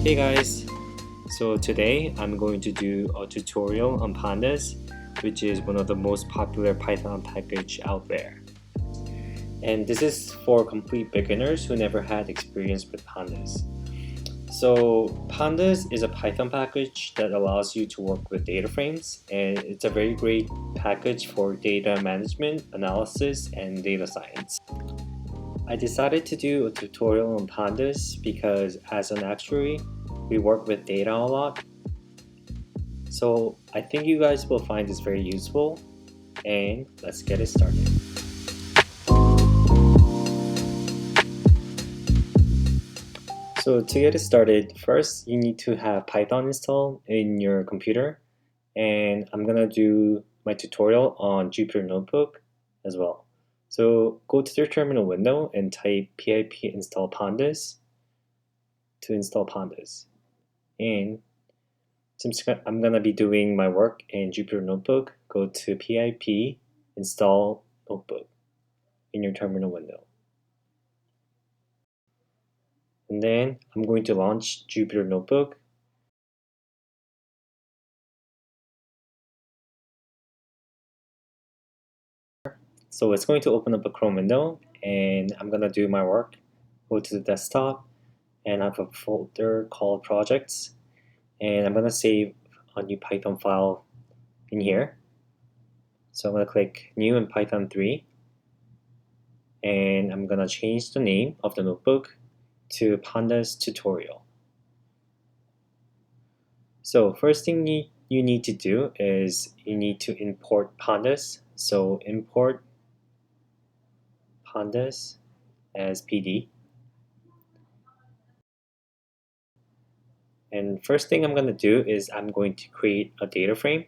Hey guys, so today I'm going to do a tutorial on Pandas, which is one of the most popular Python package out there. And this is for complete beginners who never had experience with Pandas. So Pandas is a Python package that allows you to work with data frames, and it's a very great package for data management, analysis, and data science. I decided to do a tutorial on Pandas because as an actuary, we work with data a lot. So I think you guys will find this very useful, and let's get it started. So to get it started, first you need to have Python installed in your computer, and I'm gonna do my tutorial on Jupyter Notebook as well. So go to your terminal window and type pip install pandas to install pandas. And since I'm gonna be doing my work in Jupyter Notebook, go to pip install notebook in your terminal window. And then I'm going to launch Jupyter Notebook. So it's going to open up a Chrome window, and I'm gonna do my work. Go to the desktop, and I have a folder called projects, and I'm gonna save a new Python file in here. So I'm gonna click new in Python 3, and I'm gonna change the name of the notebook to Pandas tutorial. So first thing you need to do is you need to import pandas. So import pandas as pd. And first thing I'm going to do is I'm going to create a data frame.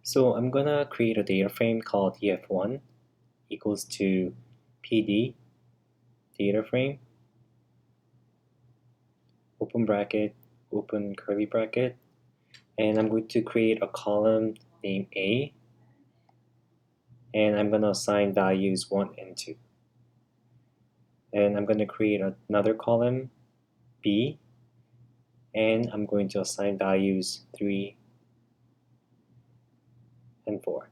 So I'm going to create a data frame called df1 equals to pd.DataFrame, open bracket, open curly bracket, and I'm going to create a column named A, and I'm going to assign values 1 and 2. And I'm going to create another column B, and I'm going to assign values 3 and 4.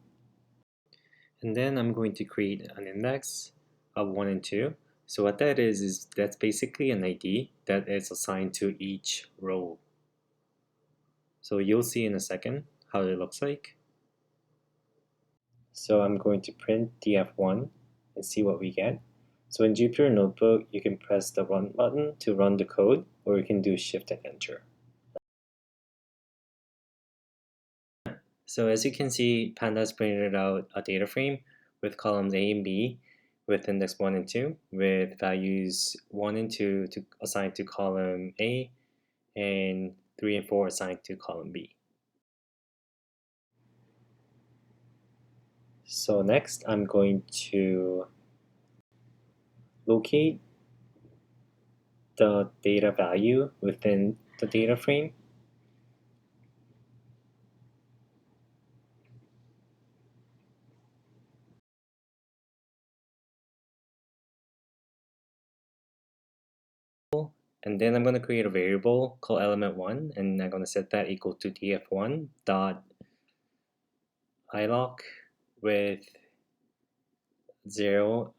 And then I'm going to create an index of 1 and 2. So what that is that's basically an ID that is assigned to each row. So you'll see in a second how it looks like. So I'm going to print df1 and see what we get. So in Jupyter Notebook, you can press the run button to run the code, or you can do shift and enter. So as you can see, Pandas printed out a data frame with columns A and B with index 1 and 2 with values 1 and 2 to assigned to column A and 3 and 4 assigned to column B. So next I'm going to locate the data value within the data frame. And then I'm going to create a variable called element1, and I'm going to set that equal to df1 dot iloc with 0,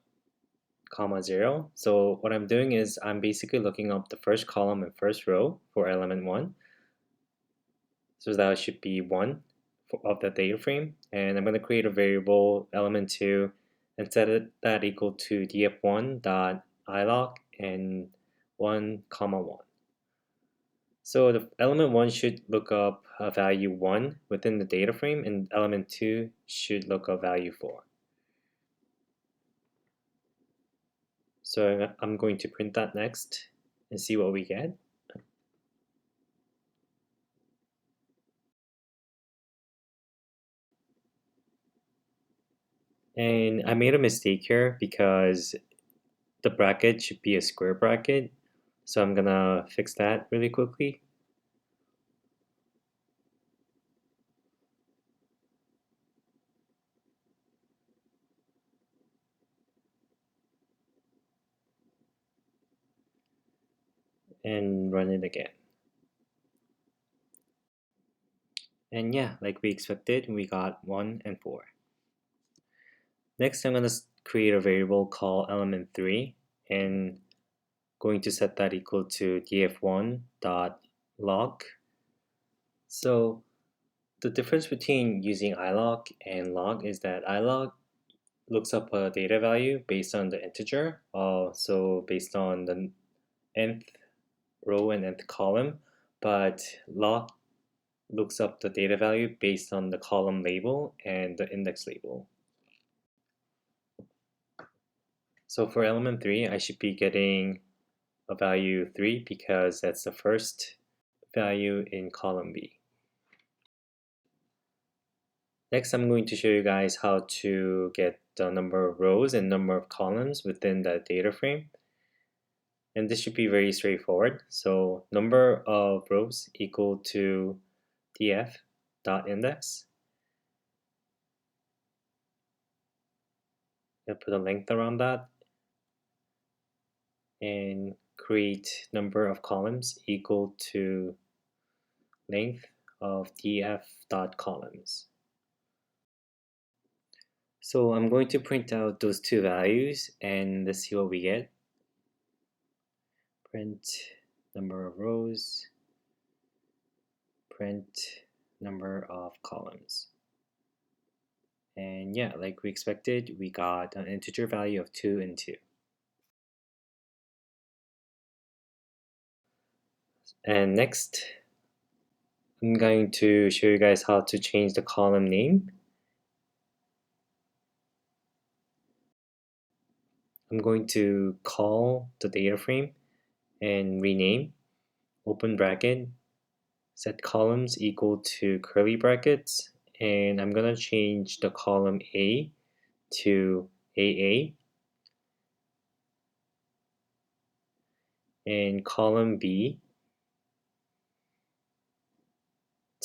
0. So what I'm doing is I'm basically looking up the first column and first row for element 1. So that should be 1 of the data frame. And I'm going to create a variable element 2 and set that equal to df1 dot iloc and 1, 1. So the element 1 should look up a value 1 within the data frame, and element 2 should look up value 4. So I'm going to print that next and see what we get. And I made a mistake here because the bracket should be a square bracket. So I'm gonna fix that really quickly. and run it again. And yeah, like we expected, we got 1 and 4. Next, I'm going to create a variable called element3 and going to set that equal to df1.log. So the difference between using ilog and log is that ilog looks up a data value based on the integer, so based on the nth row and nth column, but log looks up the data value based on the column label and the index label. So for element 3, I should be getting a value 3 because that's the first value in column B. Next, I'm going to show you guys how to get the number of rows and number of columns within the data frame. And this should be very straightforward. So number of rows equal to df.index. I'll put a length around that and create number of columns equal to length of df.columns. So I'm going to print out those two values and let's see what we get. Print number of rows, print number of columns. And yeah, like we expected, we got an integer value of 2 and 2. And next, I'm going to show you guys how to change the column name. I'm going to call the data frame and rename, open bracket, set columns equal to curly brackets, and I'm going to change the column A to AA and column B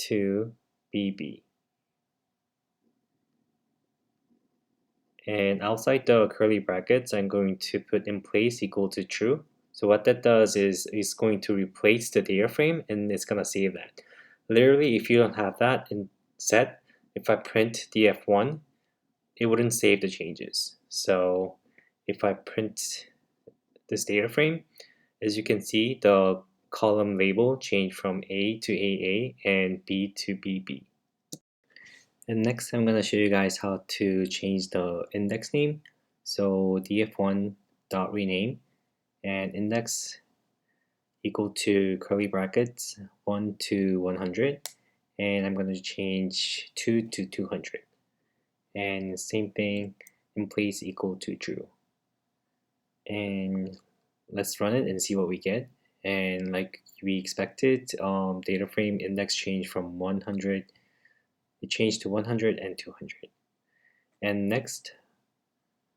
to BB. And outside the curly brackets, I'm going to put in place equal to true. So what that does is it's going to replace the data frame and it's going to save that. Literally, if you don't have that in set, if I print df1, it wouldn't save the changes. So if I print this data frame, as you can see, the column label changed from A to AA and B to BB. And next I'm going to show you guys how to change the index name. So df1.rename and index equal to curly brackets 1 to 100, and I'm going to change 2 to 200, and same thing in place equal to true. And let's run it and see what we get. And like we expected, data frame index changed from 100, it changed to 100 and 200. And next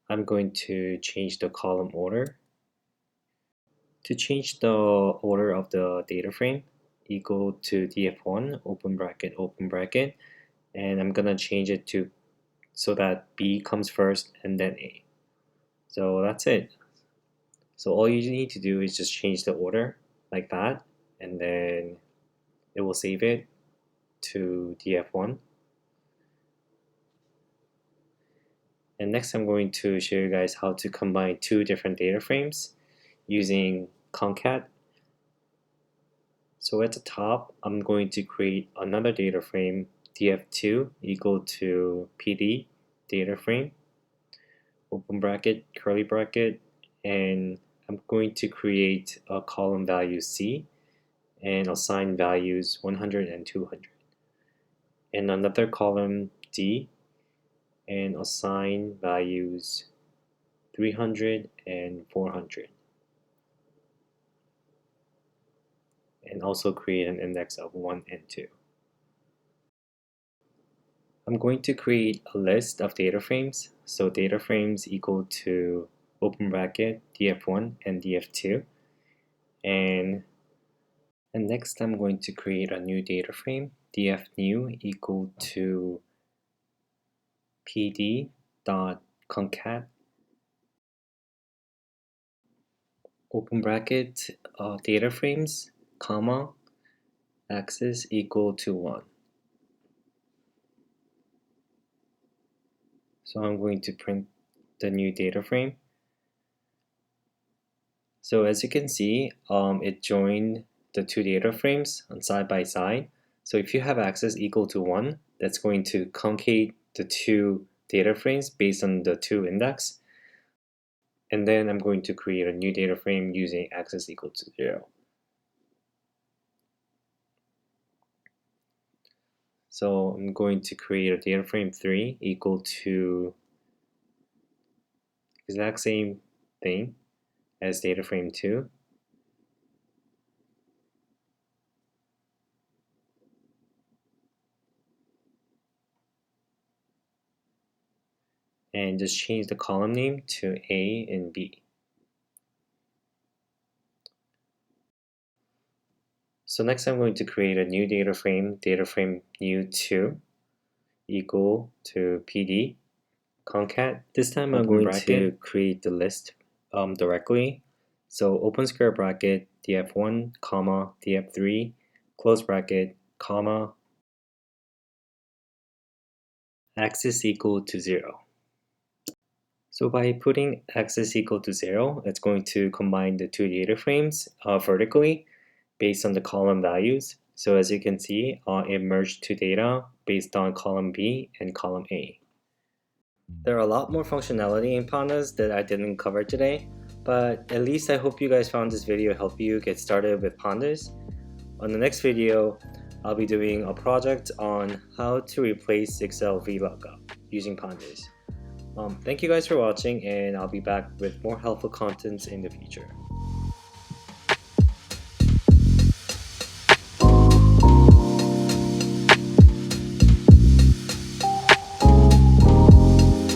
I'm going to change the column order. To change the order of the data frame, equal to df1 open bracket, and I'm gonna change it to so that B comes first and then A. So that's it. So all you need to do is just change the order like that, and then it will save it to df1. And next I'm going to show you guys how to combine two different data frames using concat. So at the top, I'm going to create another data frame, df2 equal to pd.DataFrame, open bracket, curly bracket, and I'm going to create a column value C and assign values 100 and 200. And another column D and assign values 300 and 400. And also create an index of 1 and 2. I'm going to create a list of data frames. So data frames equal to open bracket df1 and df2. And next I'm going to create a new data frame, dfnew equal to pd.concat open bracket data frames, comma, axis equal to 1. So I'm going to print the new data frame. So as you can see, it joined the two data frames on side by side. So if you have axis equal to 1, that's going to concate the two data frames based on the two index. And then I'm going to create a new data frame using axis equal to 0. So I'm going to create a data frame 3 equal to exact same thing as data frame 2. And just change the column name to A and B. So next I'm going to create a new data frame new 2 equal to pd.concat. This time I'm going to create the list directly. So open square bracket df1 comma df3 close bracket comma axis equal to 0. So by putting axis equal to 0, it's going to combine the two data frames vertically based on the column values. So as you can see, it merged two data based on column B and column A. There are a lot more functionality in Pandas that I didn't cover today, but at least I hope you guys found this video help you get started with Pandas. On the next video, I'll be doing a project on how to replace Excel VLOOKUP using Pandas. Thank you guys for watching, and I'll be back with more helpful contents in the future.